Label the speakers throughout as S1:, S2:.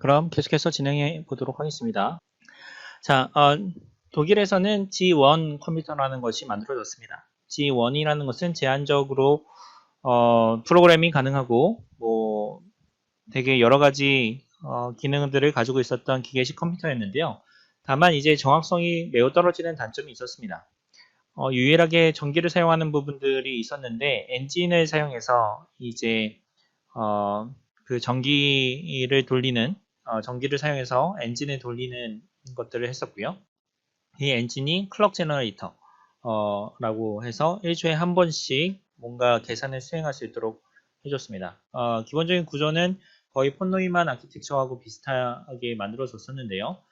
S1: 그럼 계속해서 진행해 보도록 하겠습니다. 자, 독일에서는 G1 컴퓨터라는 것이 만들어졌습니다. G1이라는 것은 제한적으로 프로그래밍 가능하고 뭐 되게 여러 가지 기능들을 가지고 있었던 기계식 컴퓨터였는데요. 다만 이제 정확성이 매우 떨어지는 단점이 있었습니다. 유일하게 전기를 사용하는 부분들이 있었는데 엔진을 사용해서 이제 어, 그 전기를 사용해서 엔진을 돌리는 것들을 했었고요. 이 엔진이 클럭 제너레이터 라고 해서 1초에 한 번씩 뭔가 계산을 수행할 수 있도록 해줬습니다. 기본적인 구조는 거의 폰 노이만 아키텍처하고 비슷하게 만들어졌었는데요.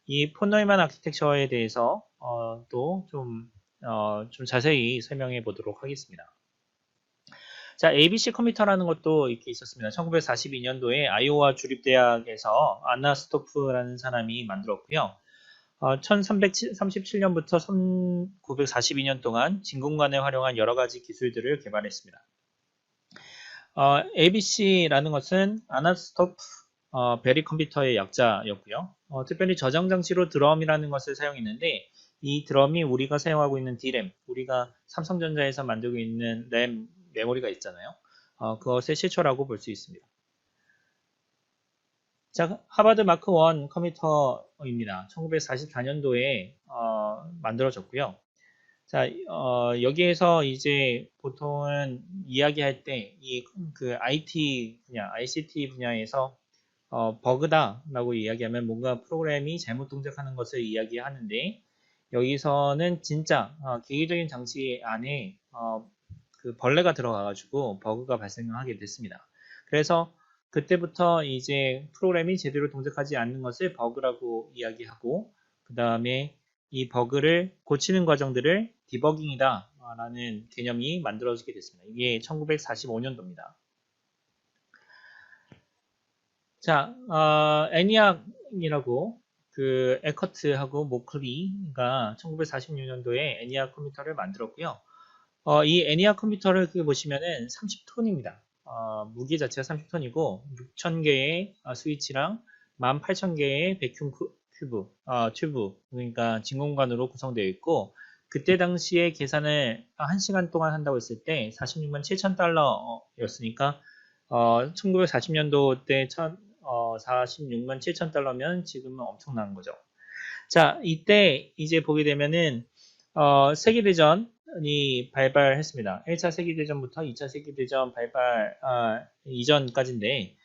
S1: 이 폰 노이만 아키텍처에 대해서 또 좀 자세히 설명해 보도록 하겠습니다. 자, ABC 컴퓨터라는 것도 이렇게 있었습니다. 1942년도에 아이오와 주립대학에서 안나 스토프라는 사람이 만들었고요. 1337년부터 1942년 동안 진공관을 활용한 여러 가지 기술들을 개발했습니다. ABC라는 것은 아나스토프 베리 컴퓨터의 약자였고요. 특별히 저장 장치로 드럼이라는 것을 사용했는데 이 드럼이 우리가 사용하고 있는 D램, 우리가 삼성전자에서 만들고 있는 램 메모리가 있잖아요. 그것의 실초라고 볼 수 있습니다. 자, 하버드 마크 1 컴퓨터입니다. 1944년도에 만들어졌고요. 자, 여기에서 이제 보통은 이야기할 때 이 그 IT 분야, ICT 분야에서 버그다라고 이야기하면 뭔가 프로그램이 잘못 동작하는 것을 이야기하는데 여기서는 진짜 기계적인 장치 안에 그 벌레가 들어가가지고 버그가 발생하게 됐습니다. 그래서 그때부터 이제 프로그램이 제대로 동작하지 않는 것을 버그라고 이야기하고 그 다음에 이 버그를 고치는 과정들을 디버깅이다 라는 개념이 만들어지게 됐습니다. 이게 1945년도입니다. 자, 애니악이라고 그 에커트하고 모클리가 1946년도에 애니악 컴퓨터를 만들었고요. 이 애니악 컴퓨터를 보시면은 30톤입니다. 무게 자체가 30톤이고 6,000개의 스위치랑 18,000개의 베큐um 튜브, 그러니까 진공관으로 구성되어 있고 그때 당시에 계산을 1시간 동안 한다고 했을 때 46만 7천 달러였으니까 1940년도 때 46만 7천 달러면 지금은 엄청난 거죠. 자, 이때 이제 보게 되면은 세계대전이 발발했습니다. 1차 세계대전부터 2차 세계대전 발발 이전까지인데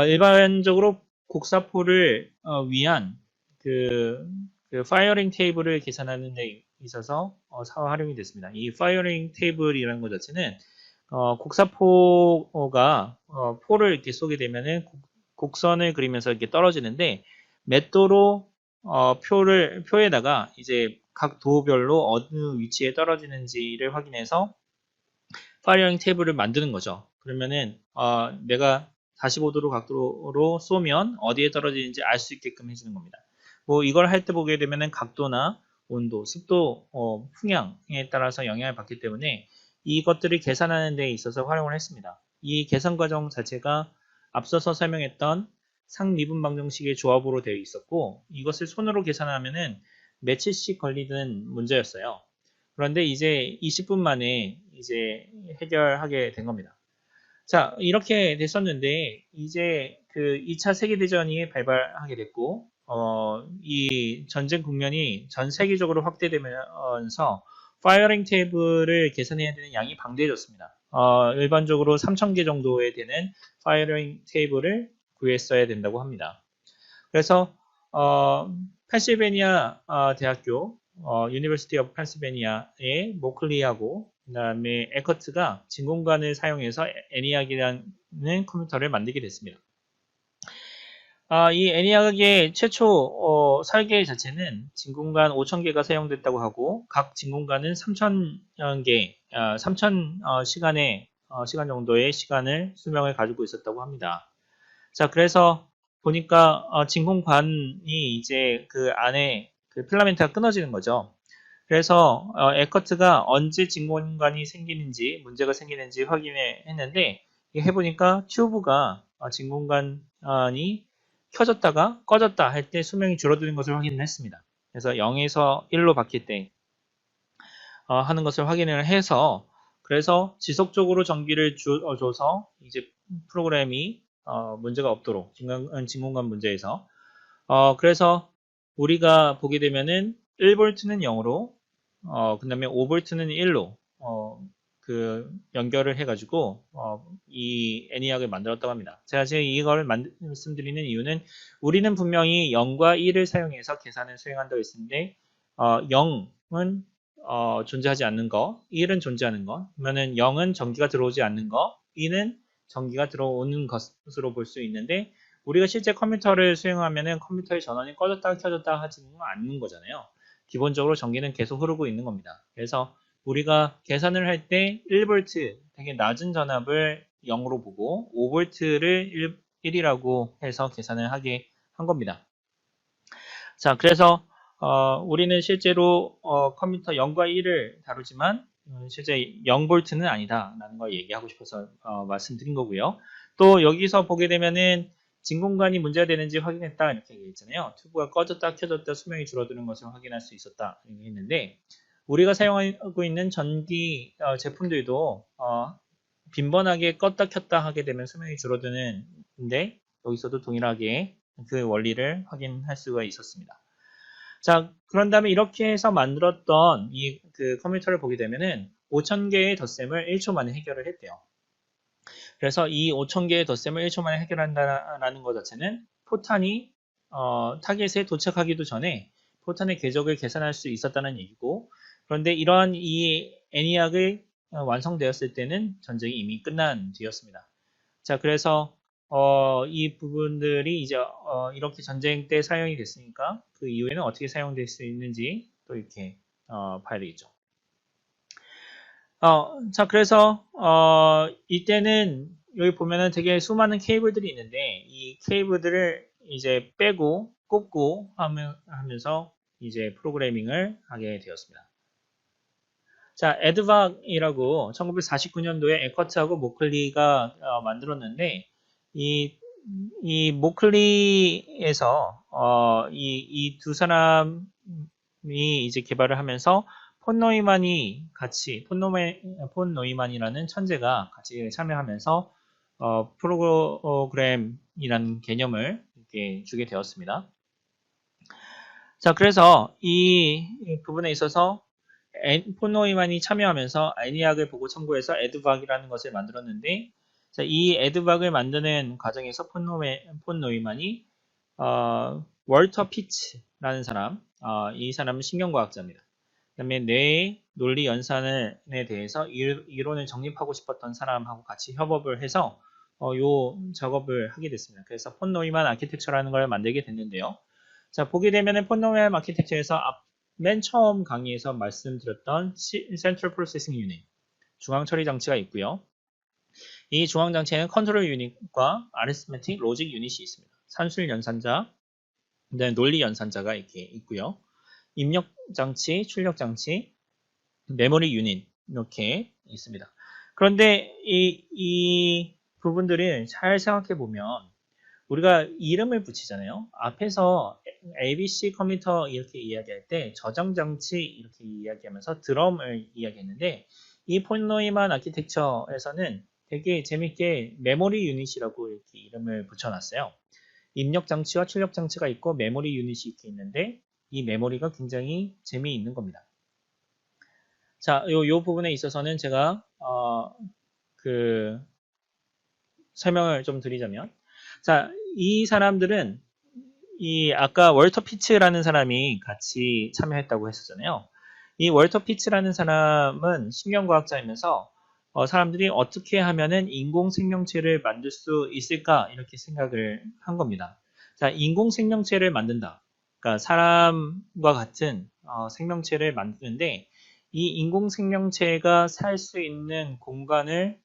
S1: 일반적으로 곡사포를 위한 그 파이어링 테이블을 계산하는 데 있어서 활용이 됐습니다. 이 파이어링 테이블이라는 것 자체는 곡사포가 포를 이렇게 쏘게 되면은 곡선을 그리면서 이렇게 떨어지는데 맷도로 표에다가 이제 각 도별로 어느 위치에 떨어지는지를 확인해서 파이어링 테이블을 만드는 거죠. 그러면은 내가 45도로 각도로 쏘면 어디에 떨어지는지 알 수 있게끔 해주는 겁니다. 뭐 이걸 할 때 보게 되면은 각도나 온도, 습도, 풍향에 따라서 영향을 받기 때문에 이것들을 계산하는 데 있어서 활용을 했습니다. 이 계산 과정 자체가 앞서서 설명했던 상미분 방정식의 조합으로 되어 있었고 이것을 손으로 계산하면은 며칠씩 걸리는 문제였어요. 그런데 이제 20분 만에 이제 해결하게 된 겁니다. 자, 이렇게 됐었는데 이제 그 2차 세계대전이 발발하게 됐고 이 전쟁 국면이 전 세계적으로 확대되면서 파이어링 테이블을 계산해야 되는 양이 방대해졌습니다. 일반적으로 3,000개 정도에 되는 파이어링 테이블을 구했어야 된다고 합니다. 그래서 펜실베니아 대학교 유니버시티 오브 펜실베니아의 모클리하고 그다음에 에커트가 진공관을 사용해서 애니악이라는 컴퓨터를 만들게 됐습니다. 이 애니악의 최초 설계 자체는 진공관 5,000개가 사용됐다고 하고 각 진공관은 3,000개, 3,000 시간 정도의 수명을 가지고 있었다고 합니다. 자, 그래서 보니까 진공관이 이제 그 안에 그 필라멘트가 끊어지는 거죠. 그래서 에커트가 언제 진공관이 생기는지 문제가 생기는지 확인했는데 해보니까 튜브가 진공관이 켜졌다가 꺼졌다 할 때 수명이 줄어드는 것을 확인했습니다. 그래서 0에서 1로 바뀔 때 하는 것을 확인을 해서 그래서 지속적으로 전기를 줘서 이제 프로그램이 문제가 없도록 진공관 문제에서 그래서 우리가 보게 되면은 1V는 0으로 그 다음에 5V는 1로 그 연결을 해가지고 이 애니악을 만들었다고 합니다. 제가 지금 이걸 말씀드리는 이유는 우리는 분명히 0과 1을 사용해서 계산을 수행한다고 했는데 0은 존재하지 않는 거, 1은 존재하는 거, 그러면은 0은 전기가 들어오지 않는 거, 2는 전기가 들어오는 것으로 볼 수 있는데 우리가 실제 컴퓨터를 수행하면은 컴퓨터의 전원이 꺼졌다 켜졌다 하지는 않는 거잖아요. 기본적으로 전기는 계속 흐르고 있는 겁니다. 그래서 우리가 계산을 할 때 1V 되게 낮은 전압을 0으로 보고 5V를 1이라고 해서 계산을 하게 한 겁니다. 자, 그래서 우리는 실제로 컴퓨터 0과 1을 다루지만 실제 0V는 아니다라는 걸 얘기하고 싶어서 말씀드린 거고요. 또 여기서 보게 되면은 진공관이 문제가 되는지 확인했다 이렇게 얘기했잖아요. 튜브가 꺼졌다 켜졌다 수명이 줄어드는 것을 확인할 수 있었다 이렇게 했는데 우리가 사용하고 있는 전기 제품들도 빈번하게 껐다 켰다 하게 되면 수명이 줄어드는데 여기서도 동일하게 그 원리를 확인할 수가 있었습니다. 자, 그런 다음에 이렇게 해서 만들었던 이 그 컴퓨터를 보게 되면은 5,000개의 덧셈을 1초 만에 해결을 했대요. 그래서 이 5,000개의 덧셈을 1초 만에 해결한다라는 것 자체는 포탄이 타겟에 도착하기도 전에 포탄의 궤적을 계산할 수 있었다는 얘기고 그런데 이러한 이 애니악이 완성되었을 때는 전쟁이 이미 끝난 뒤였습니다. 자, 그래서 이 부분들이 이제 이렇게 전쟁 때 사용이 됐으니까 그 이후에는 어떻게 사용될 수 있는지 또 이렇게 봐야 되겠죠. 자, 그래서 이때는 여기 보면은 되게 수많은 케이블들이 있는데 이 케이블들을 이제 빼고 꼽고 하면서 이제 프로그래밍을 하게 되었습니다. 자, 에드박이라고 1949년도에 에커트하고 모클리가 만들었는데 이 모클리에서 이 두 사람이 이제 개발을 하면서 폰 노이만이라는 천재가 같이 참여하면서 프로그램이라는 개념을 이렇게 주게 되었습니다. 자, 그래서 이 부분에 있어서 폰 노이만이 참여하면서 애니악을 보고 참고해서 에드박이라는 것을 만들었는데 자, 이 에드박을 만드는 과정에서 폰 노이만이 월터 피츠라는 사람, 이 사람은 신경과학자입니다. 그 다음에 뇌의 논리 연산에 대해서 이론을 정립하고 싶었던 사람하고 같이 협업을 해서 요 작업을 하게 됐습니다. 그래서 폰 노이만 아키텍처라는 걸 만들게 됐는데요. 자, 보게 되면은 폰 노이만 아키텍처에서 맨 처음 강의에서 말씀드렸던 Central Processing Unit, 중앙 처리 장치가 있고요. 이 중앙 장치에는 컨트롤 유닛과 Arithmetic Logic 유닛이 있습니다. 산술 연산자, 그다음에 논리 연산자가 이렇게 있고요. 입력 장치, 출력 장치, 메모리 유닛 이렇게 있습니다. 그런데 이 부분들을 잘 생각해 보면 우리가 이름을 붙이잖아요. 앞에서 ABC 컴퓨터 이렇게 이야기할 때 저장 장치 이렇게 이야기하면서 드럼을 이야기했는데 이 폰 노이만 아키텍처에서는 되게 재밌게 메모리 유닛이라고 이렇게 이름을 붙여놨어요. 입력 장치와 출력 장치가 있고 메모리 유닛이 이렇게 있는데 이 메모리가 굉장히 재미있는 겁니다. 자, 요 부분에 있어서는 제가 그 설명을 좀 드리자면 자, 이 사람들은 이 아까 월터 피츠라는 사람이 같이 참여했다고 했었잖아요. 이 월터 피츠라는 사람은 신경과학자이면서 사람들이 어떻게 하면은 인공 생명체를 만들 수 있을까 이렇게 생각을 한 겁니다. 자, 인공 생명체를 만든다. 그러니까 사람과 같은 생명체를 만드는데 이 인공 생명체가 살 수 있는 공간을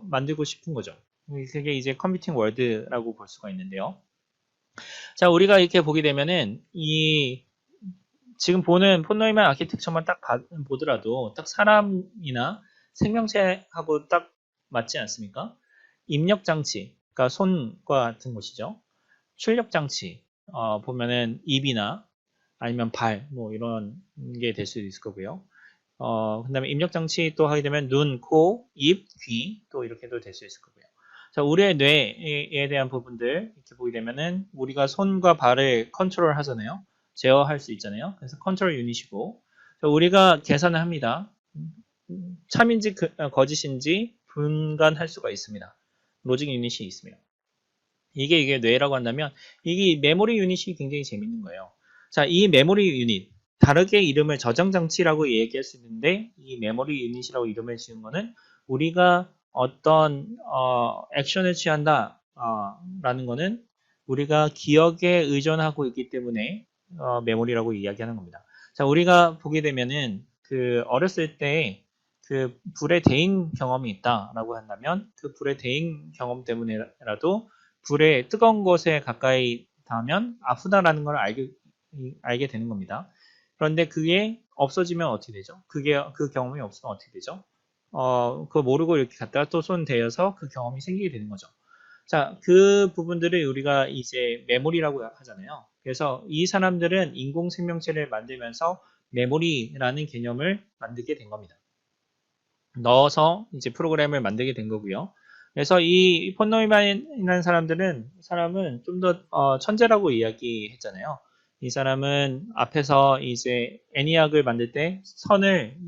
S1: 만들고 싶은 거죠. 그게 이제 컴퓨팅 월드라고 볼 수가 있는데요. 자, 우리가 이렇게 보게 되면은 지금 보는 폰 노이만 아키텍처만 딱 보더라도 딱 사람이나 생명체하고 딱 맞지 않습니까? 입력 장치, 그러니까 손과 같은 곳이죠. 출력 장치, 보면은 입이나 아니면 발, 뭐 이런 게 될 수도 있을 거고요. 그 다음에 입력 장치 또 하게 되면 눈, 코, 입, 귀 또 이렇게도 될 수 있을 거고요. 자, 우리의 뇌에 대한 부분들 이렇게 보게 되면은 우리가 손과 발을 컨트롤 하잖아요. 제어할 수 있잖아요. 그래서 컨트롤 유닛이고, 자, 우리가 계산을 합니다. 참인지 거짓인지 분간할 수가 있습니다. 로직 유닛이 있으며. 이게 뇌라고 한다면 이게 메모리 유닛이 굉장히 재밌는 거예요. 자, 이 메모리 유닛 다르게 이름을 저장 장치라고 얘기할 수 있는데 이 메모리 유닛이라고 이름을 지은 거는 우리가 어떤 액션을 취한다 라는 거는 우리가 기억에 의존하고 있기 때문에 메모리라고 이야기하는 겁니다. 자, 우리가 보게 되면은 그 어렸을 때 그 불에 데인 경험이 있다라고 한다면 그 불에 데인 경험 때문에라도 불에 뜨거운 곳에 가까이 닿으면 아프다라는 걸 알게 되는 겁니다. 그런데 그게 없어지면 어떻게 되죠? 그 경험이 없으면 어떻게 되죠? 그거 모르고 이렇게 갖다가 또 손 대어서 그 경험이 생기게 되는 거죠. 자, 그 부분들을 우리가 이제 메모리라고 하잖아요. 그래서 이 사람들은 인공생명체를 만들면서 메모리라는 개념을 만들게 된 겁니다. 넣어서 이제 프로그램을 만들게 된 거고요. 그래서 이 폰 노이만이라는 사람은 좀 더 천재라고 이야기했잖아요. 이 사람은 앞에서 이제 애니악을 만들 때 선을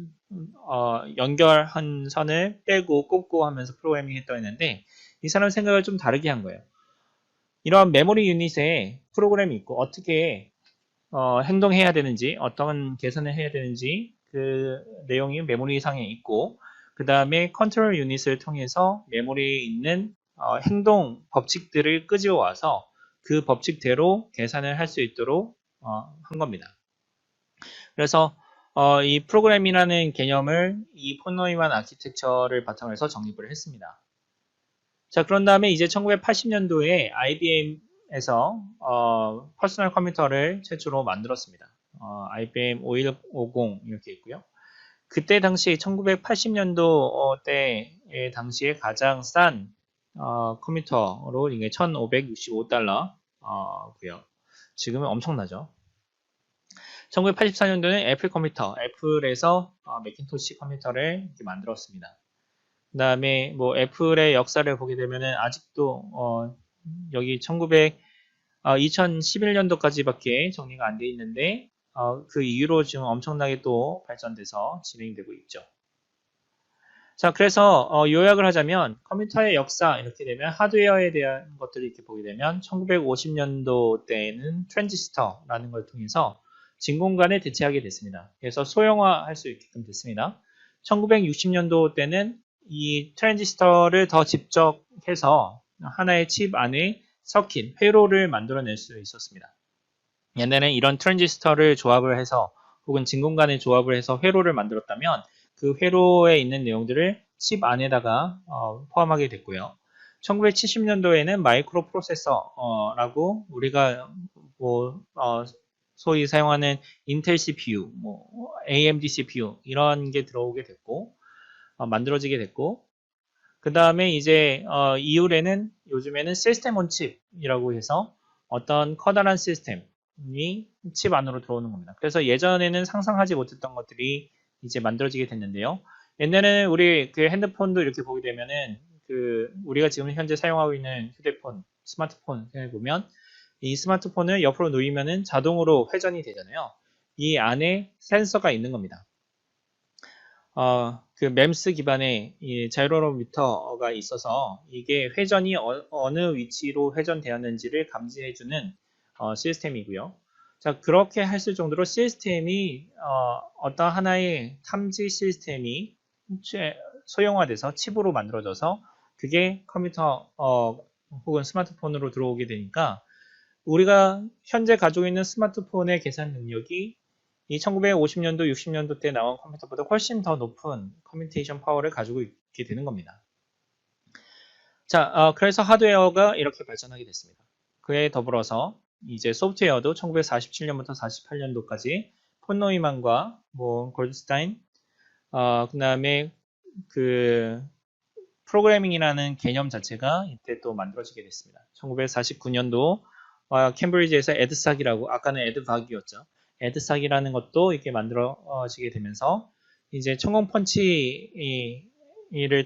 S1: 연결한 선을 떼고 꼽고 하면서 프로그래밍 했다고 했는데 이 사람 생각을 좀 다르게 한 거예요. 이런 메모리 유닛에 프로그램이 있고 어떻게 행동해야 되는지 어떤 계산을 해야 되는지 그 내용이 메모리 상에 있고 그 다음에 컨트롤 유닛을 통해서 메모리에 있는 행동 법칙들을 끄집어 와서 그 법칙대로 계산을 할 수 있도록 한 겁니다. 그래서 이 프로그램이라는 개념을 이 폰노이만 아키텍처를 바탕으로 해서 정립을 했습니다. 자, 그런 다음에 이제 1980년도에 IBM에서 퍼스널 컴퓨터를 최초로 만들었습니다. IBM 5150 이렇게 있고요. 그때 당시 1980년도 때의 당시에 가장 싼 컴퓨터로 이게 1,565달러고요. 지금은 엄청나죠. 1984년도에는 애플 컴퓨터, 애플에서 매킨토시 컴퓨터를 이렇게 만들었습니다. 그 다음에 뭐 애플의 역사를 보게 되면은 아직도 여기 2011년도까지밖에 정리가 안 돼 있는데 그 이후로 지금 엄청나게 또 발전돼서 진행되고 있죠. 자, 그래서 요약을 하자면 컴퓨터의 역사 이렇게 되면 하드웨어에 대한 것들을 이렇게 보게 되면 1950년도 때에는 트랜지스터라는 걸 통해서 진공관을 대체하게 됐습니다. 그래서 소형화할 수 있게끔 됐습니다. 1960년도 때는 이 트랜지스터를 더 집적해서 하나의 칩 안에 서킷, 회로를 만들어낼 수 있었습니다. 옛날에는 이런 트랜지스터를 조합을 해서 혹은 진공관을 조합을 해서 회로를 만들었다면 그 회로에 있는 내용들을 칩 안에다가 포함하게 됐고요. 1970년도에는 마이크로 프로세서라고 우리가 뭐 소위 사용하는 인텔 CPU, 뭐 AMD CPU 이런 게 들어오게 됐고 만들어지게 됐고 그 다음에 이제 이후에는 요즘에는 시스템 온 칩이라고 해서 어떤 커다란 시스템이 칩 안으로 들어오는 겁니다. 그래서 예전에는 상상하지 못했던 것들이 이제 만들어지게 됐는데요. 옛날에는 우리 그 핸드폰도 이렇게 보게 되면은 그 우리가 지금 현재 사용하고 있는 휴대폰, 스마트폰 생각해 보면 이 스마트폰을 옆으로 누이면은 자동으로 회전이 되잖아요. 이 안에 센서가 있는 겁니다. 그 MEMS 기반의 이 자이로미터가 있어서 이게 회전이 어느 위치로 회전되었는지를 감지해주는 시스템이고요. 자, 그렇게 했을 정도로 시스템이 어떤 하나의 탐지 시스템이 소형화돼서 칩으로 만들어져서 그게 컴퓨터 혹은 스마트폰으로 들어오게 되니까 우리가 현재 가지고 있는 스마트폰의 계산 능력이 이 1950년도, 60년도 때 나온 컴퓨터보다 훨씬 더 높은 커뮤니케이션 파워를 가지고 있게 되는 겁니다. 자, 그래서 하드웨어가 이렇게 발전하게 됐습니다. 그에 더불어서 이제 소프트웨어도 1947년부터 48년도까지 폰 노이만과 뭐 골드스타인, 그 다음에 그 프로그래밍이라는 개념 자체가 이때 또 만들어지게 됐습니다. 1949년도 캠브리지에서 에드삭이라고, 아까는 에드박이었죠. 에드삭이라는 것도 이렇게 만들어지게 되면서 이제 천공 펀치를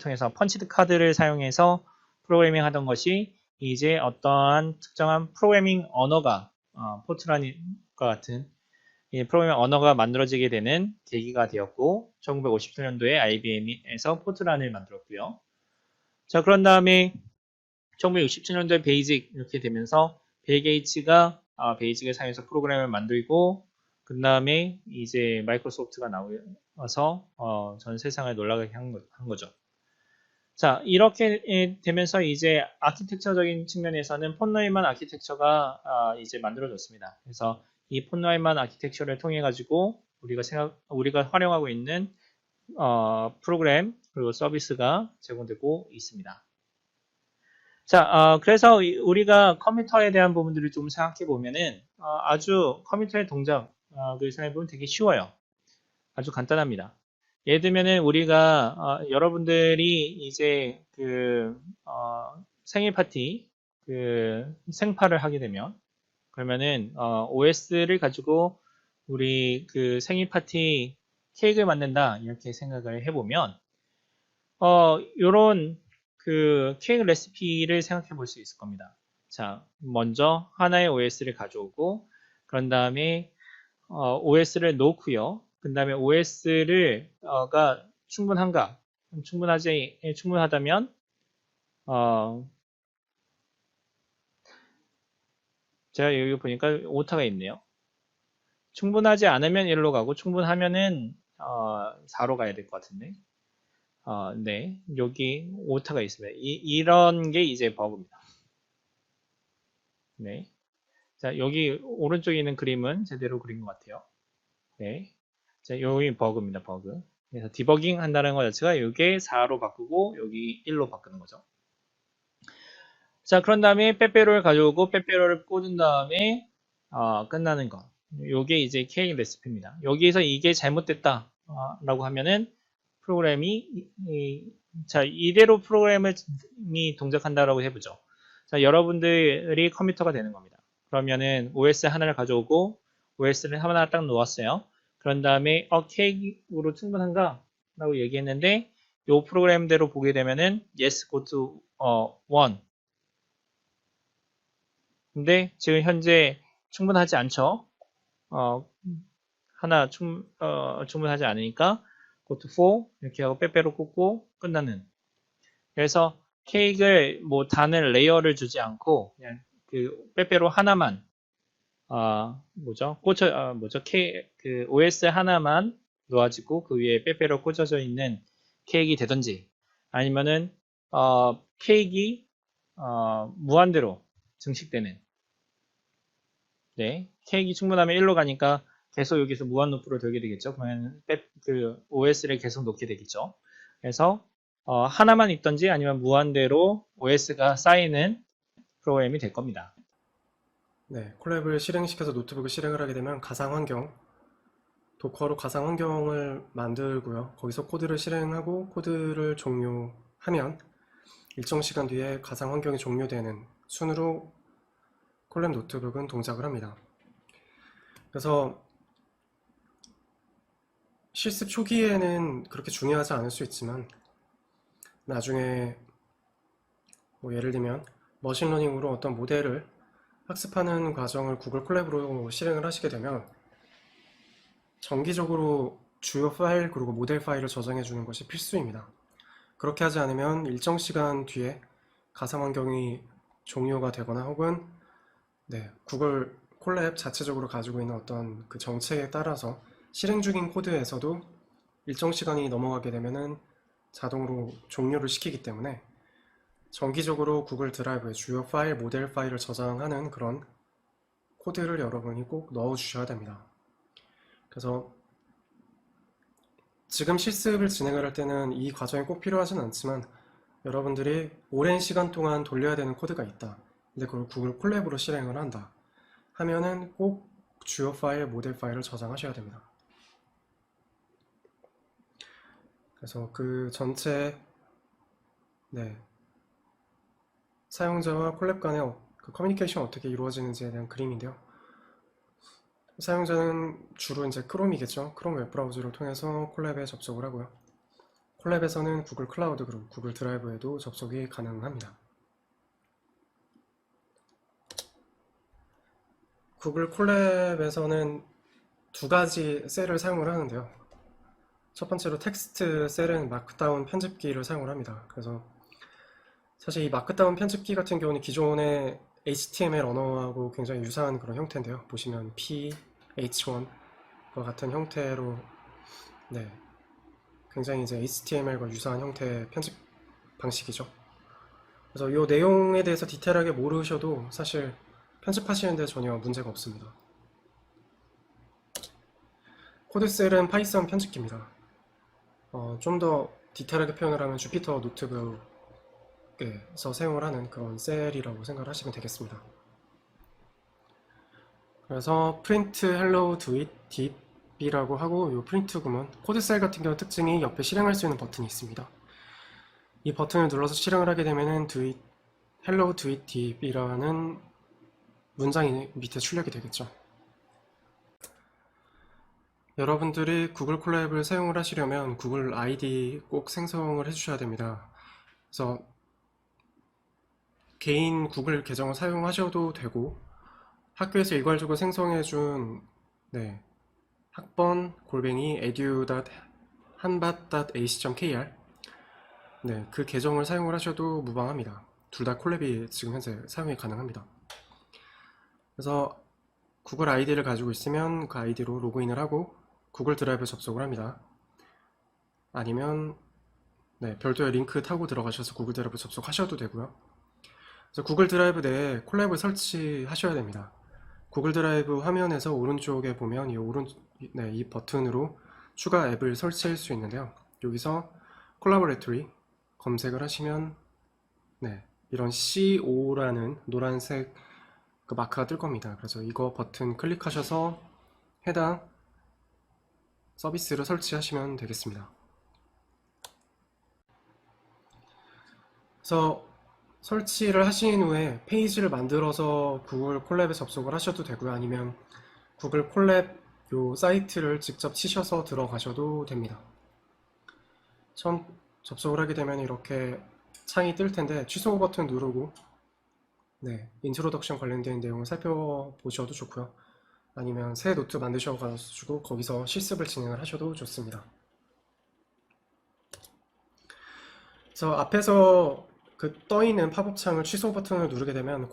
S1: 통해서 펀치드 카드를 사용해서 프로그래밍 하던 것이 이제 어떠한 특정한 프로그래밍 언어가 포트란과 같은 이 프로그래밍 언어가 만들어지게 되는 계기가 되었고 1957년도에 IBM에서 포트란을 만들었고요. 자, 그런 다음에 1967년도에 베이직 이렇게 되면서 빌 게이츠가 베이직을 사용해서 프로그램을 만들고 그 다음에 이제 마이크로소프트가 나와서 전 세상을 놀라게 한 거죠. 자, 이렇게 되면서 이제 아키텍처적인 측면에서는 폰노이만 아키텍처가 이제 만들어졌습니다. 그래서 이 폰노이만 아키텍처를 통해 가지고 우리가 활용하고 있는 프로그램 그리고 서비스가 제공되고 있습니다. 자, 그래서 우리가 컴퓨터에 대한 부분들을 좀 생각해 보면은 아주 컴퓨터의 동작을 생각해 보면 되게 쉬워요. 아주 간단합니다. 예를 들면은 우리가 여러분들이 이제 생일 파티 생파를 하게 되면 그러면은 OS를 가지고 우리 생일 파티 케이크를 만든다 이렇게 생각을 해보면 요런 케이크 레시피를 생각해 볼 수 있을 겁니다. 자, 먼저 하나의 OS를 가져오고 그런 다음에 OS를 놓고요. 그 다음에 OS가 충분한가? 충분하다면 제가 여기 보니까 오타가 있네요. 충분하지 않으면 1로 가고 충분하면은 4로 가야 될 것 같은데. 네, 여기 오타가 있습니다. 이런 게 이제 버그입니다. 네. 자, 여기 오른쪽에 있는 그림은 제대로 그린 것 같아요. 네. 자, 여기 버그입니다, 버그. 그래서 디버깅 한다는 것 자체가 이게 4로 바꾸고 여기 1로 바꾸는 거죠. 자, 그런 다음에 빼빼로를 가져오고 빼빼로를 꽂은 다음에 끝나는 거. 요게 이제 케이크 레시피입니다. 여기에서 이게 잘못됐다 라고 하면은 프로그램이 자, 이대로 프로그램이 동작한다라고 해보죠. 자, 여러분들이 컴퓨터가 되는 겁니다. 그러면은 OS 하나를 가져오고 OS를 하나 딱 놓았어요. 그런 다음에 케이크로 충분한가? 라고 얘기했는데 요 프로그램대로 보게 되면은 yes go to 1. 근데 지금 현재 충분하지 않죠. 어, 충분하지 않으니까 go to 4 이렇게 하고 빼빼로 꽂고 끝나는. 그래서 케이크를 뭐 단을 레이어를 주지 않고 그냥 빼빼로 하나만 OS 하나만 놓아지고 그 위에 빼빼로 꽂아져 있는 케이크가 되든지 아니면은 케이크가 무한대로 증식되는 네, 케이크 충분하면 1로 가니까 계속 여기서 무한 루프로 돌게 되겠죠. 그러면 OS를 계속 놓게 되겠죠. 그래서 하나만 있던지 아니면 무한대로 OS가 쌓이는 프로그램이 될 겁니다.
S2: 네, 콜랩을 실행시켜서 노트북을 실행을 하게 되면 가상환경, 도커로 가상환경을 만들고요. 거기서 코드를 실행하고 코드를 종료하면 일정 시간 뒤에 가상환경이 종료되는 순으로 콜랩 노트북은 동작을 합니다. 그래서 실습 초기에는 그렇게 중요하지 않을 수 있지만 나중에 뭐 예를 들면 머신러닝으로 어떤 모델을 학습하는 과정을 구글 콜랩으로 실행을 하시게 되면 정기적으로 주요 파일 그리고 모델 파일을 저장해 주는 것이 필수입니다. 그렇게 하지 않으면 일정 시간 뒤에 가상 환경이 종료가 되거나 혹은 구글 콜랩 자체적으로 가지고 있는 어떤 그 정책에 따라서 실행 중인 코드에서도 일정 시간이 넘어가게 되면은 자동으로 종료를 시키기 때문에 정기적으로 구글 드라이브에 주요 파일, 모델 파일을 저장하는 그런 코드를 여러분이 꼭 넣어 주셔야 됩니다. 그래서 지금 실습을 진행을 할 때는 이 과정이 꼭 필요하진 않지만 여러분들이 오랜 시간 동안 돌려야 되는 코드가 있다. 근데 그걸 구글 콜랩으로 실행을 한다. 하면은 꼭 주요 파일, 모델 파일을 저장하셔야 됩니다. 그래서 그 전체 사용자와 콜랩 간의 그 커뮤니케이션 어떻게 이루어지는지에 대한 그림인데요. 사용자는 주로 이제 크롬이겠죠. 크롬 웹브라우저를 통해서 콜랩에 접속을 하고요. 콜랩에서는 구글 클라우드 그리고 구글 드라이브에도 접속이 가능합니다. 구글 콜랩에서는 두 가지 셀을 사용을 하는데요. 첫 번째로 텍스트 셀은 마크다운 편집기를 사용을 합니다. 그래서 사실 이 마크다운 편집기 같은 경우는 기존의 HTML 언어하고 굉장히 유사한 그런 형태인데요. 보시면 P, H1과 같은 형태로 네, 굉장히 이제 HTML과 유사한 형태의 편집 방식이죠. 그래서 이 내용에 대해서 디테일하게 모르셔도 사실 편집하시는데 전혀 문제가 없습니다. 코드셀은 파이썬 편집기입니다. 좀 더 디테일하게 표현을 하면 주피터 노트북에서 사용을 하는 그런 셀이라고 생각을 하시면 되겠습니다. 그래서 print hello do it deep이라고 하고 이 프린트 구문 코드셀 같은 경우 특징이 옆에 실행할 수 있는 버튼이 있습니다. 이 버튼을 눌러서 실행을 하게 되면은 hello do it deep이라는 문장이 밑에 출력이 되겠죠. 여러분들이 구글 콜랩을 사용을 하시려면 구글 아이디 꼭 생성을 해주셔야 됩니다. 그래서 개인 구글 계정을 사용하셔도 되고 학교에서 일괄적으로 생성해준 학번 edu.hanbat.ac.kr 그 계정을 사용을 하셔도 무방합니다. 둘 다 콜랩이 지금 현재 사용이 가능합니다. 그래서 구글 아이디를 가지고 있으면 그 아이디로 로그인을 하고 구글 드라이브 접속을 합니다. 아니면 별도의 링크 타고 들어가셔서 구글 드라이브 접속하셔도 되고요. 그래서 구글 드라이브 내에 콜랩을 설치하셔야 됩니다. 구글 드라이브 화면에서 오른쪽에 보면 이 버튼으로 추가 앱을 설치할 수 있는데요. 여기서 콜라보레토리 검색을 하시면 이런 CO라는 노란색 그 마크가 뜰 겁니다. 그래서 이거 버튼 클릭하셔서 해당 서비스를 설치하시면 되겠습니다. 그래서 설치를 하신 후에 페이지를 만들어서 구글 콜랩에 접속을 하셔도 되고요. 아니면 구글 콜랩 요 사이트를 직접 치셔서 들어가셔도 됩니다. 처음 접속을 하게 되면 이렇게 창이 뜰 텐데 취소 버튼 누르고 인트로덕션 관련된 내용을 살펴보셔도 좋고요. 아니면 새 노트 만드셔가지고 거기서 실습을 진행을 하셔도 좋습니다. 그래서 앞에서 그 떠있는 팝업 창을 취소 버튼을 누르게 되면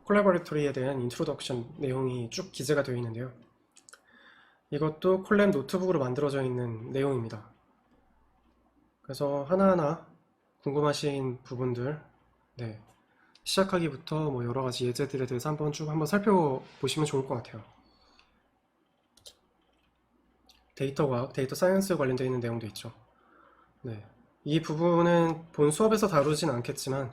S2: 콜라보레토리에 대한 인트로덕션 내용이 쭉 기재가 되어 있는데요. 이것도 콜랩 노트북으로 만들어져 있는 내용입니다. 그래서 하나하나 궁금하신 부분들 시작하기부터 뭐 여러가지 예제들에 대해서 한번 살펴보시면 좋을 것 같아요. 데이터 과학, 데이터 사이언스 관련되어 있는 내용도 있죠. 이 부분은 본 수업에서 다루진 않겠지만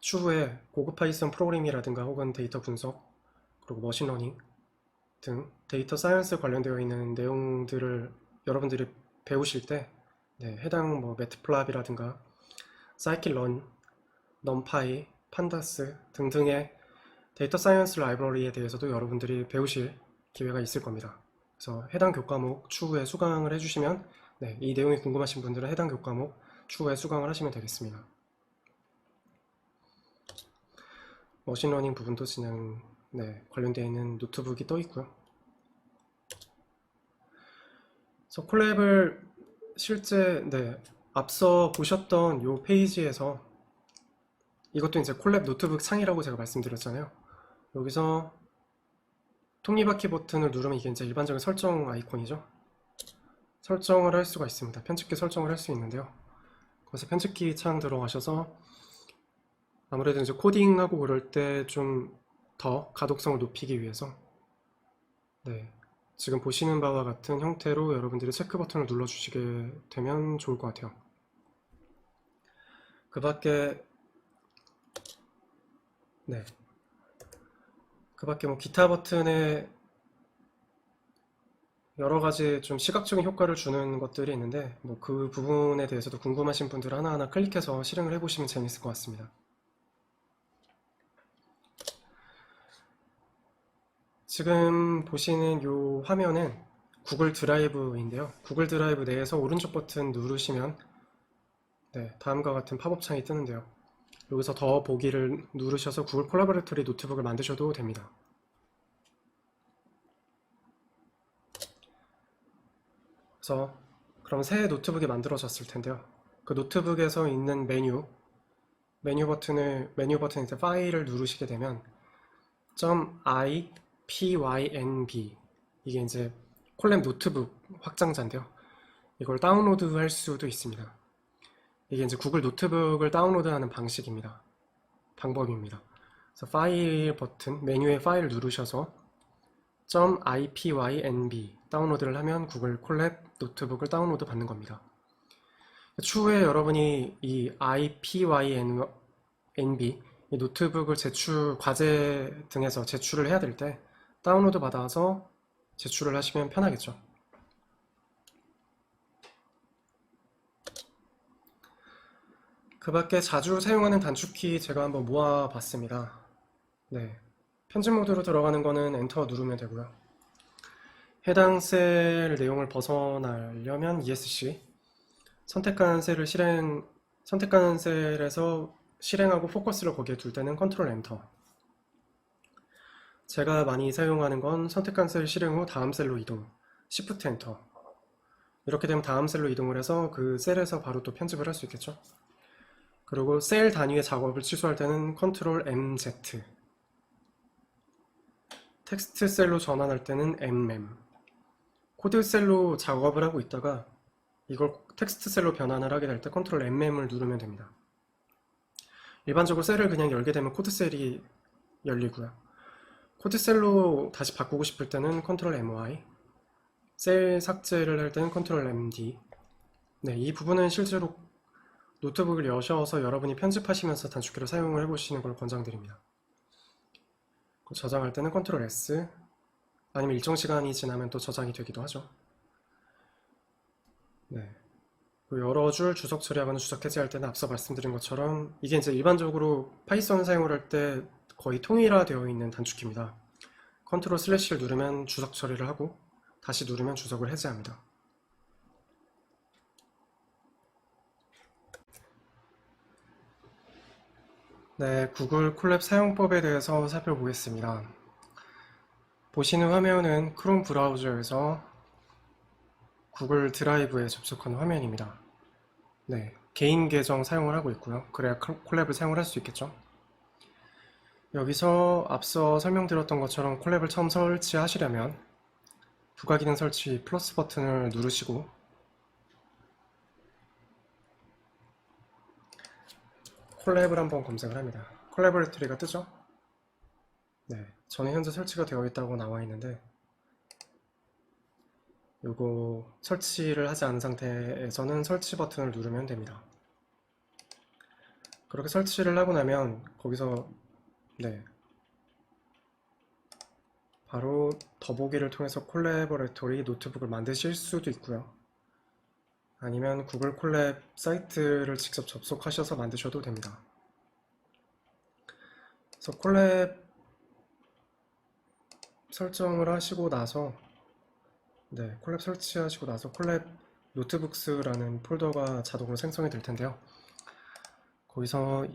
S2: 추후에 고급 파이썬 프로그래밍이라든가 혹은 데이터 분석 그리고 머신러닝 등 데이터 사이언스 관련되어 있는 내용들을 여러분들이 배우실 때 해당 뭐 매트플랍이라든가 사이클런, 넘파이, 판다스 등등의 데이터 사이언스 라이브러리에 대해서도 여러분들이 배우실 기회가 있을 겁니다. 그래서 해당 교과목 추후에 수강을 해주시면 이 내용이 궁금하신 분들은 해당 교과목 추후에 수강을 하시면 되겠습니다. 머신러닝 부분도 진행 관련되어 있는 노트북이 떠 있고요. 그래서 콜랩을 실제 앞서 보셨던 이 페이지에서 이것도 이제 콜랩 노트북 창이라고 제가 말씀드렸잖아요. 여기서 톱니바퀴 버튼을 누르면 이게 이제 일반적인 설정 아이콘이죠. 설정을 할 수가 있습니다. 편집기 설정을 할 수 있는데요. 그래서 편집기 창 들어가셔서 아무래도 이제 코딩하고 그럴 때 좀 더 가독성을 높이기 위해서 지금 보시는 바와 같은 형태로 여러분들이 체크 버튼을 눌러주시게 되면 좋을 것 같아요. 그 밖에 뭐 기타 버튼에 여러 가지 좀 시각적인 효과를 주는 것들이 있는데 뭐 그 부분에 대해서도 궁금하신 분들 하나하나 클릭해서 실행을 해보시면 재밌을 것 같습니다. 지금 보시는 이 화면은 구글 드라이브인데요. 구글 드라이브 내에서 오른쪽 버튼 누르시면 네, 다음과 같은 팝업 창이 뜨는데요. 여기서 더 보기를 누르셔서 구글 콜라보레토리 노트북을 만드셔도 됩니다. 그래서 그럼 새 노트북이 만들어졌을 텐데요. 그 노트북에서 있는 메뉴 버튼에 이제 파일을 누르시게 되면 .ipynb 이게 이제 콜랩 노트북 확장자인데요. 이걸 다운로드 할 수도 있습니다. 이게 이제 구글 노트북을 다운로드하는 방법입니다. 그래서 파일 버튼, 메뉴에 파일 누르셔서 .ipynb 다운로드를 하면 구글 콜랩 노트북을 다운로드 받는 겁니다. 추후에 여러분이 이 ipynb 이 노트북을 과제 등에서 제출을 해야 될 때 다운로드 받아서 제출을 하시면 편하겠죠. 그 밖에 자주 사용하는 단축키 제가 한번 모아봤습니다. 네, 편집 모드로 들어가는 거는 엔터 누르면 되고요. 해당 셀 내용을 벗어나려면 ESC, 선택한 셀에서 실행하고 포커스를 거기에 둘 때는 컨트롤 엔터. 제가 많이 사용하는 건 선택한 셀 실행 후 다음 셀로 이동, 시프트 엔터. 이렇게 되면 다음 셀로 이동을 해서 그 셀에서 바로 또 편집을 할 수 있겠죠. 그리고 셀 단위의 작업을 취소할 때는 컨트롤 MZ. 텍스트 셀로 전환할 때는 MM. 코드 셀로 작업을 하고 있다가 이걸 텍스트 셀로 변환을 하게 될 때 컨트롤 MM을 누르면 됩니다. 일반적으로 셀을 그냥 열게 되면 코드 셀이 열리고요. 코드 셀로 다시 바꾸고 싶을 때는 컨트롤 MY, 셀 삭제를 할 때는 컨트롤 MD. 네, 이 부분은 실제로 노트북을 여셔서 여러분이 편집하시면서 단축키를 사용을 해보시는 걸 권장드립니다. 저장할 때는 컨트롤 S, 아니면 일정 시간이 지나면 또 저장이 되기도 하죠. 네. 여러 줄 주석 처리하거나 주석 해제할 때는 앞서 말씀드린 것처럼 이게 이제 일반적으로 파이썬을 사용을 할 때 거의 통일화되어 있는 단축키입니다. 컨트롤 슬래시를 누르면 주석 처리를 하고 다시 누르면 주석을 해제합니다. 네, 구글 콜랩 사용법에 대해서 살펴보겠습니다. 보시는 화면은 크롬 브라우저에서 구글 드라이브에 접속한 화면입니다. 네, 개인 계정 사용을 하고 있고요. 그래야 콜랩을 사용을 할 수 있겠죠. 여기서 앞서 설명드렸던 것처럼 콜랩을 처음 설치하시려면 부가기능 설치 플러스 버튼을 누르시고 콜랩을 한번 검색을 합니다. 콜라보레토리가 뜨죠? 네, 저는 현재 설치가 되어 있다고 나와 있는데 요거 설치를 하지 않은 상태에서는 설치 버튼을 누르면 됩니다. 그렇게 설치를 하고 나면 거기서 네, 바로 더보기를 통해서 콜라보레토리 노트북을 만드실 수도 있고요. 아니면 구글 콜랩 사이트를 직접 접속하셔서 만드셔도 됩니다. 그래서 콜랩 설정을 하시고 나서 네, 콜랩 설치하시고 나서 콜랩 노트북스라는 폴더가 자동으로 생성이 될 텐데요. 거기서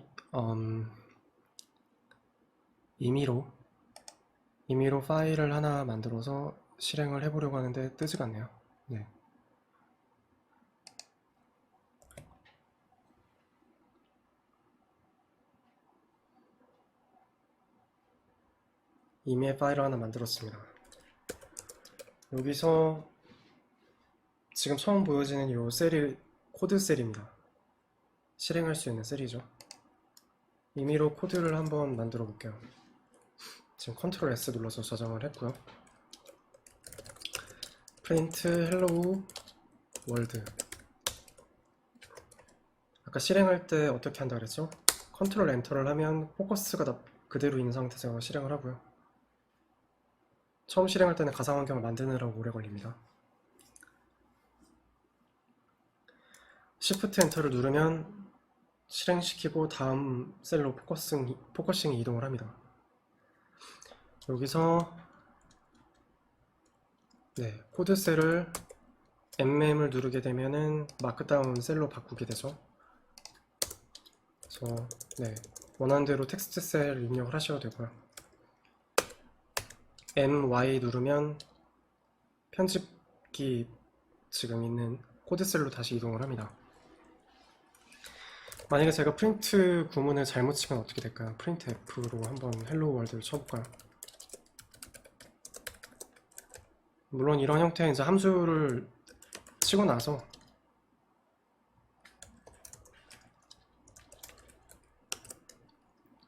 S2: 임의로 파일을 하나 만들어서 실행을 해보려고 하는데 뜨지가 않네요. 네. 임의 파일을 하나 만들었습니다. 여기서 지금 처음 보여지는 이 셀이 코드 셀입니다. 실행할 수 있는 셀이죠. 임의로 코드를 한번 만들어 볼게요. 지금 컨트롤 S 눌러서 저장을 했고요. 프린트 헬로우 월드. 아까 실행할 때 어떻게 한다 그랬죠? 컨트롤 엔터를 하면 포커스가 그대로 있는 상태에서 실행을 하고요. 처음 실행할 때는 가상 환경을 만드느라고 오래 걸립니다. Shift 엔터를 누르면 실행시키고 다음 셀로 포커싱이 이동을 합니다. 여기서 네, 코드 셀을 mm을 누르게 되면은 마크다운 셀로 바꾸게 되죠. 그래서 네, 원하는 대로 텍스트 셀 입력을 하셔도 되고요. my 누르면 편집기 지금 있는 코드 셀로 다시 이동을 합니다. 만약에 제가 프린트 구문을 잘못 치면 어떻게 될까요? 프린트 F로 한번 헬로 월드를 쳐볼까요? 물론 이런 형태의 이제 함수를 치고 나서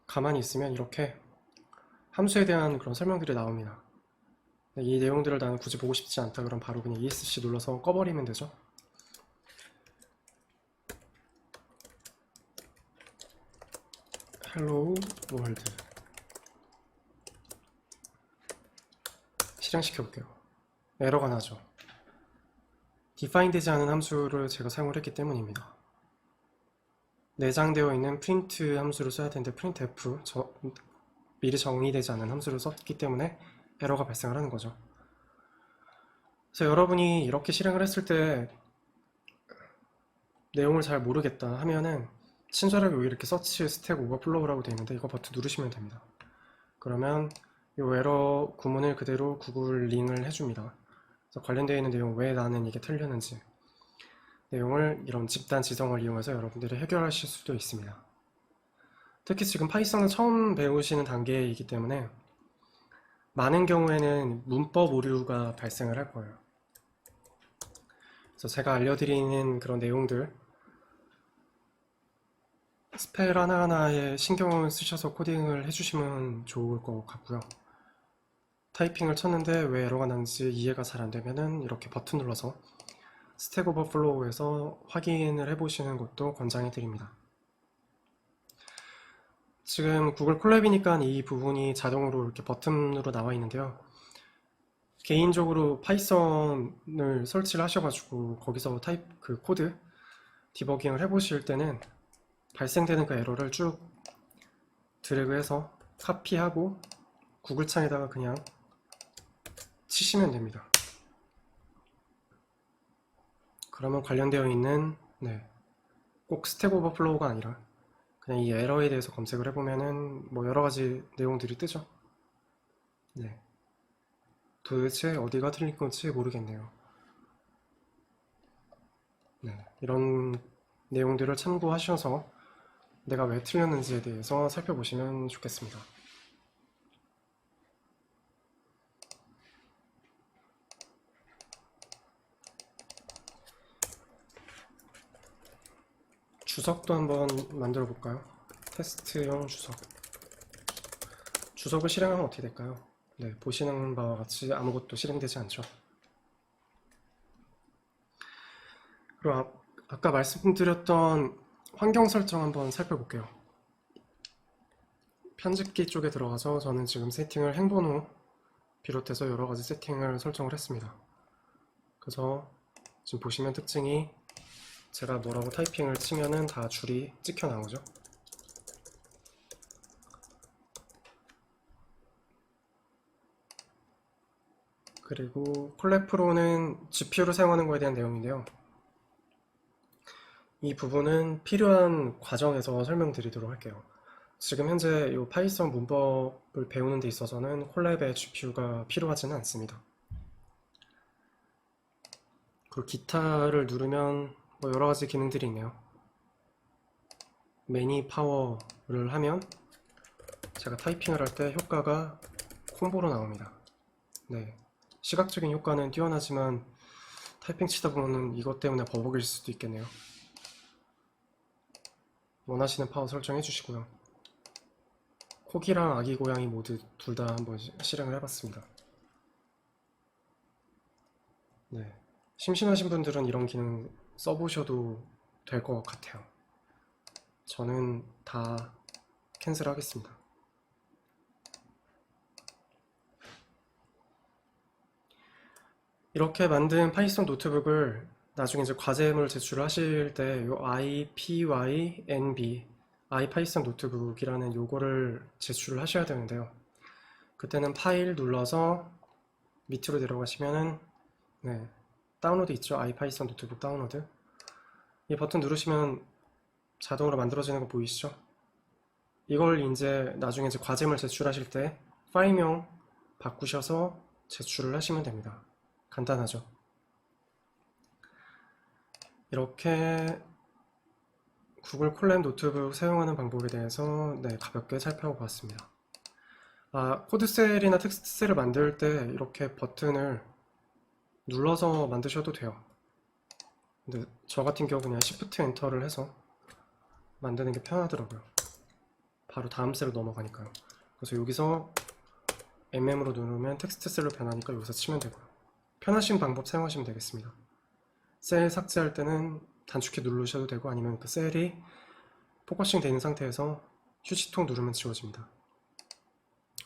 S2: 가만히 있으면 이렇게 함수에 대한 그런 설명들이 나옵니다. 이 내용들을 나는 굳이 보고 싶지 않다 그럼 바로 그냥 ESC 눌러서 꺼버리면 되죠. 헬로 월드 실행시켜 볼게요. 에러가 나죠. define 되지 않은 함수를 제가 사용을 했기 때문입니다. 내장되어 있는 print 함수를 써야 되는데 printf 미리 정의되지 않은 함수를 썼기 때문에 에러가 발생을 하는 거죠. 그래서 여러분이 이렇게 실행을 했을 때 내용을 잘 모르겠다 하면은 친절하게 여기 이렇게 서치 스택 오버플로우라고 되어 있는데 이거 버튼 누르시면 됩니다. 그러면 이 에러 구문을 그대로 구글 링을 해줍니다. 그래서 관련되어 있는 내용 왜 나는 이게 틀렸는지 내용을 이런 집단 지성을 이용해서 여러분들이 해결하실 수도 있습니다. 특히 지금 파이썬을 처음 배우시는 단계이기 때문에 많은 경우에는 문법 오류가 발생을 할 거예요. 그래서 제가 알려드리는 그런 내용들 스펠 하나하나에 신경을 쓰셔서 코딩을 해주시면 좋을 것 같고요. 타이핑을 쳤는데 왜 에러가 나는지 이해가 잘 안 되면은 이렇게 버튼 눌러서 스택 오버플로우에서 확인을 해보시는 것도 권장해 드립니다. 지금 구글 콜랩이니까 이 부분이 자동으로 이렇게 버튼으로 나와 있는데요. 개인적으로 파이썬을 설치를 하셔가지고 거기서 그 코드 디버깅을 해보실 때는 발생되는 그 에러를 쭉 드래그해서 카피하고 구글 창에다가 그냥 치시면 됩니다. 그러면 관련되어 있는 꼭 스택 오버플로우가 아니라 그냥 이 에러에 대해서 검색을 해보면은 뭐 여러 가지 내용들이 뜨죠. 네. 도대체 어디가 틀린 건지 모르겠네요. 네. 이런 내용들을 참고하셔서 내가 왜 틀렸는지에 대해서 살펴보시면 좋겠습니다. 주석도 한번 만들어 볼까요? 테스트용 주석. 주석을 실행하면 어떻게 될까요? 네, 보시는 바와 같이 아무것도 실행되지 않죠. 그리고 아까 말씀드렸던 환경 설정 한번 살펴볼게요. 편집기 쪽에 들어가서 저는 지금 세팅을 행번호 비롯해서 여러 가지 세팅을 설정을 했습니다. 그래서 지금 보시면 특징이 제가 뭐라고 타이핑을 치면은 다 줄이 찍혀 나오죠. 그리고 콜랩 프로는 GPU를 사용하는 것에 대한 내용인데요. 이 부분은 필요한 과정에서 설명드리도록 할게요. 지금 현재 이 파이썬 문법을 배우는 데 있어서는 콜랩의 GPU가 필요하지는 않습니다. 그리고 기타를 누르면 뭐 여러 가지 기능들이 있네요. 매니 파워를 하면 제가 타이핑을 할 때 효과가 콤보로 나옵니다. 네, 시각적인 효과는 뛰어나지만 타이핑 치다 보면 이것 때문에 버벅일 수도 있겠네요. 원하시는 파워 설정해 주시고요. 코기랑 아기 고양이 모두 둘 다 한번 실행을 해봤습니다. 네, 심심하신 분들은 이런 기능 써보셔도 될 것 같아요. 저는 다 캔슬 하겠습니다. 이렇게 만든 파이썬 노트북을 나중에 이제 과제물 제출을 하실 때 이 IPYNB iPython 노트북이라는 요거를 제출을 하셔야 되는데요. 그때는 파일 눌러서 밑으로 내려가시면은 네, 다운로드 있죠? 아이파이썬 노트북 다운로드. 이 버튼 누르시면 자동으로 만들어지는 거 보이시죠? 이걸 이제 나중에 이제 과제물 제출하실 때 파일명 바꾸셔서 제출을 하시면 됩니다. 간단하죠? 이렇게 구글 콜랩 노트북 사용하는 방법에 대해서 가볍게 살펴보았습니다. 코드셀이나 텍스트셀을 만들 때 이렇게 버튼을 눌러서 만드셔도 돼요. 근데 저 같은 경우 그냥 Shift 엔터를 해서 만드는 게 편하더라고요. 바로 다음 셀로 넘어가니까요. 그래서 여기서 MM으로 누르면 텍스트셀로 변하니까 여기서 치면 되고요. 편하신 방법 사용하시면 되겠습니다. 셀 삭제할 때는 단축키 누르셔도 되고 아니면 그 셀이 포커싱 되어 있는 상태에서 휴지통 누르면 지워집니다.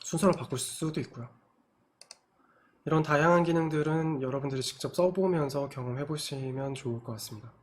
S2: 순서를 바꿀 수도 있고요. 이런 다양한 기능들은 여러분들이 직접 써보면서 경험해 보시면 좋을 것 같습니다.